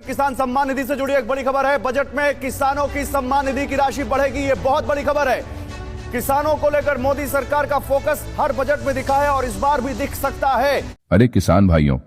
किसान सम्मान निधि से जुड़ी एक बड़ी खबर है। बजट में किसानों की सम्मान निधि की राशि बढ़ेगी, ये बहुत बड़ी खबर है। किसानों को लेकर मोदी सरकार का फोकस हर बजट में दिखा है और इस बार भी दिख सकता है। अरे किसान भाइयों,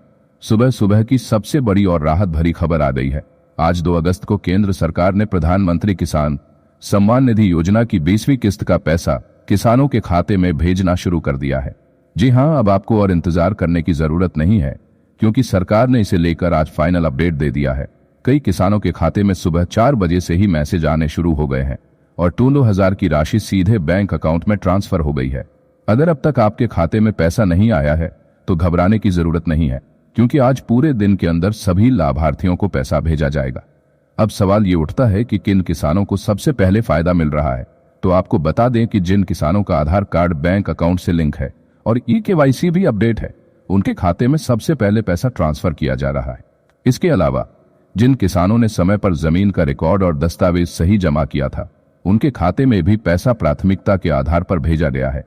सुबह सुबह की सबसे बड़ी और राहत भरी खबर आ गई है। आज 2 अगस्त को केंद्र सरकार ने प्रधानमंत्री किसान सम्मान निधि योजना की 20वीं किस्त का पैसा किसानों के खाते में भेजना शुरू कर दिया है। जी हां, अब आपको और इंतजार करने की जरूरत नहीं है, क्योंकि सरकार ने इसे लेकर आज फाइनल अपडेट दे दिया है। कई किसानों के खाते में सुबह 4 बजे से ही मैसेज आने शुरू हो गए हैं और 2,000 की राशि सीधे बैंक अकाउंट में ट्रांसफर हो गई है। अगर अब तक आपके खाते में पैसा नहीं आया है तो घबराने की जरूरत नहीं है, क्योंकि आज पूरे दिन के अंदर सभी लाभार्थियों को पैसा भेजा जाएगा। अब सवाल ये उठता है कि किन किसानों को सबसे पहले फायदा मिल रहा है। तो आपको बता दें कि जिन किसानों का आधार कार्ड बैंक अकाउंट से लिंक है और eKYC भी अपडेट है, उनके खाते में सबसे पहले पैसा ट्रांसफर किया जा रहा है। इसके अलावा जिन किसानों ने समय पर जमीन का रिकॉर्ड और दस्तावेज सही जमा किया था, उनके खाते में भी पैसा प्राथमिकता के आधार पर भेजा गया है।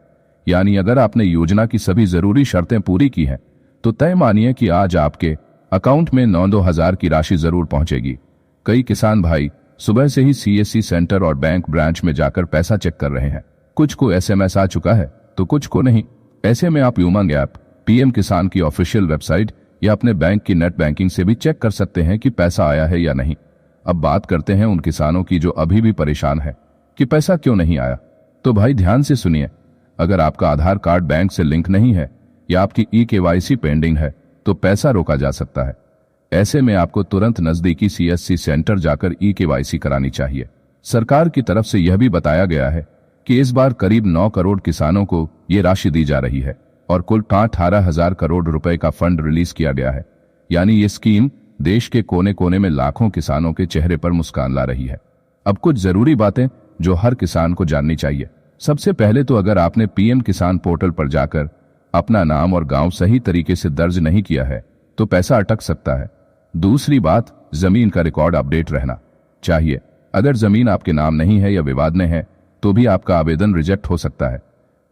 यानी अगर आपने योजना की सभी जरूरी शर्तें पूरी की हैं, तो तय मानिए कि आज आपके अकाउंट में 9,000 की राशि जरूर पहुंचेगी। कई किसान भाई सुबह से ही CSC सेंटर और बैंक ब्रांच में जाकर पैसा चेक कर रहे हैं। कुछ को SMS आ चुका है तो कुछ को नहीं। ऐसे में आप उमंग ऐप, PM किसान की ऑफिशियल वेबसाइट या अपने बैंक की नेट बैंकिंग से भी चेक कर सकते हैं कि पैसा आया है या नहीं। अब बात करते हैं उन किसानों की जो अभी भी परेशान है कि पैसा क्यों नहीं आया। तो भाई ध्यान से सुनिए, अगर आपका आधार कार्ड बैंक से लिंक नहीं है या आपकी eKYC पेंडिंग है तो पैसा रोका जा सकता है। ऐसे में आपको तुरंत नजदीकी CSC सेंटर जाकर eKYC करानी चाहिए। सरकार की तरफ से यह भी बताया गया है कि इस बार करीब 9 करोड़ किसानों को ये राशि दी जा रही है और कुल 18,000 करोड़ रुपए का फंड रिलीज किया गया है। यानी ये स्कीम देश के कोने कोने में लाखों किसानों के चेहरे पर मुस्कान ला रही है। अब कुछ जरूरी बातें जो हर किसान को जाननी चाहिए। सबसे पहले तो अगर आपने PM किसान पोर्टल पर जाकर अपना नाम और गांव सही तरीके से दर्ज नहीं किया है तो पैसा अटक सकता है। दूसरी बात, जमीन का रिकॉर्ड अपडेट रहना चाहिए। अगर जमीन आपके नाम नहीं है या विवाद में है तो भी आपका आवेदन रिजेक्ट हो सकता है।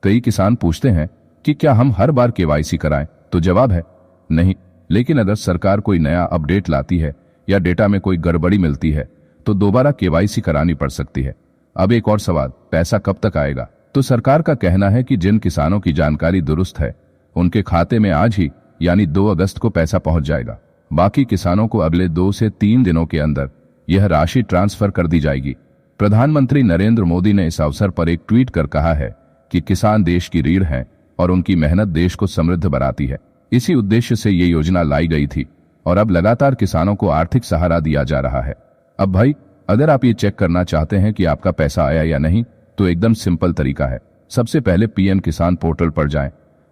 कई किसान पूछते हैं कि क्या हम हर बार KYC कराएं, तो जवाब है नहीं। लेकिन अगर सरकार कोई नया अपडेट लाती है या डेटा में कोई गड़बड़ी मिलती है तो दोबारा KYC करानी पड़ सकती है। अब एक और सवाल, पैसा कब तक आएगा? तो सरकार का कहना है कि जिन किसानों की जानकारी दुरुस्त है उनके खाते में आज ही यानी 2 अगस्त को पैसा पहुंच जाएगा। बाकी किसानों को अगले 2 से 3 दिनों के अंदर यह राशि ट्रांसफर कर दी जाएगी। प्रधानमंत्री नरेंद्र मोदी ने इस अवसर पर एक ट्वीट कर कहा है कि किसान देश की रीढ़ हैं और उनकी मेहनत देश को समृद्ध बनाती है। इसी उद्देश्य से ये योजना लाई गई थी और अब लगातार किसानों को आर्थिक सहारा दिया जा रहा है। अब भाई, अगर आप ये चेक करना चाहते हैं कि आपका पैसा आया या नहीं, तो एकदम सिंपल तरीका है। सबसे पहले PM किसान पोर्टल पर जाएं,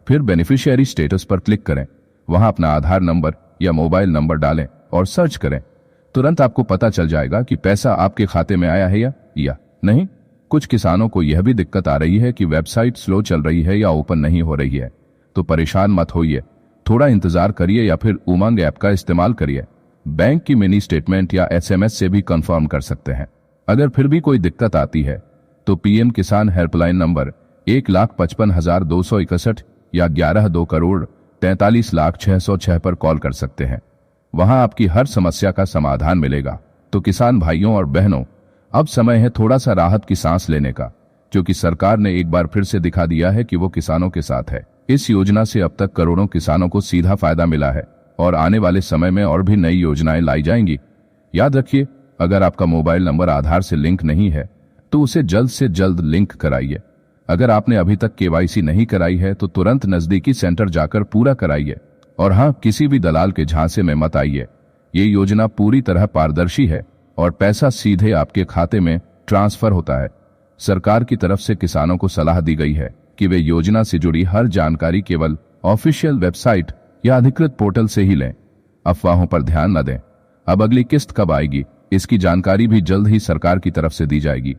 फिर बेनिफिशियरी स्टेटस पर क्लिक करें, वहां अपना आधार नंबर या मोबाइल नंबर डालें और सर्च करें। तुरंत आपको पता चल जाएगा कि पैसा आपके खाते में आया है या नहीं। कुछ किसानों को यह भी दिक्कत आ रही है कि वेबसाइट स्लो चल रही है या ओपन नहीं हो रही है, तो परेशान मत होइए, थोड़ा इंतजार करिए या फिर उमंग ऐप का इस्तेमाल करिए। बैंक की मिनी स्टेटमेंट या SMS से भी कंफर्म कर सकते हैं। अगर फिर भी कोई दिक्कत आती है तो PM किसान हेल्पलाइन नंबर 1,55,261 या 11,2,43,06,606 पर कॉल कर सकते हैं। वहां आपकी हर समस्या का समाधान मिलेगा। तो किसान भाइयों और बहनों, अब समय है थोड़ा सा राहत की सांस लेने का, क्योंकि सरकार ने एक बार फिर से दिखा दिया है कि वो किसानों के साथ है। इस योजना से अब तक करोड़ों किसानों को सीधा फायदा मिला है और आने वाले समय में और भी नई योजनाएं लाई जाएंगी। याद रखिए, अगर आपका मोबाइल नंबर आधार से लिंक नहीं है तो उसे जल्द से जल्द लिंक कराइए। अगर आपने अभी तक KYC नहीं कराई है तो तुरंत नजदीकी सेंटर जाकर पूरा कराइए। और हाँ, किसी भी दलाल के झांसे में मत आइए। ये योजना पूरी तरह पारदर्शी है और पैसा सीधे आपके खाते में ट्रांसफर होता है। सरकार की तरफ से किसानों को सलाह दी गई है कि वे योजना से जुड़ी हर जानकारी केवल ऑफिशियल वेबसाइट या अधिकृत पोर्टल से ही लें। अफवाहों पर ध्यान न दें। अब अगली किस्त कब आएगी, इसकी जानकारी भी जल्द ही सरकार की तरफ से दी जाएगी।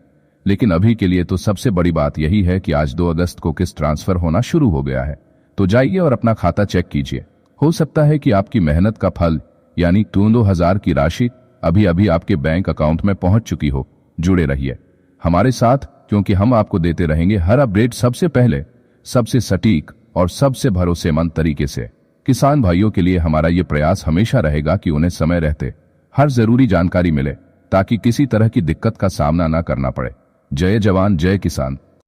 लेकिन अभी के लिए तो सबसे बड़ी बात यही है कि आज 2 अगस्त को किस्त ट्रांसफर होना शुरू हो गया है। तो जाइए और अपना खाता चेक कीजिए। हो सकता है कि आपकी मेहनत का फल यानी 2,000 की राशि अभी अभी आपके बैंक अकाउंट में पहुंच चुकी हो। जुड़े रहिए हमारे साथ, क्योंकि हम आपको देते रहेंगे हर अपडेट सबसे पहले, सबसे सटीक और सबसे भरोसेमंद तरीके से। किसान भाइयों के लिए हमारा ये प्रयास हमेशा रहेगा कि उन्हें समय रहते हर जरूरी जानकारी मिले ताकि किसी तरह की दिक्कत का सामना न करना पड़े। जय जवान जय किसान।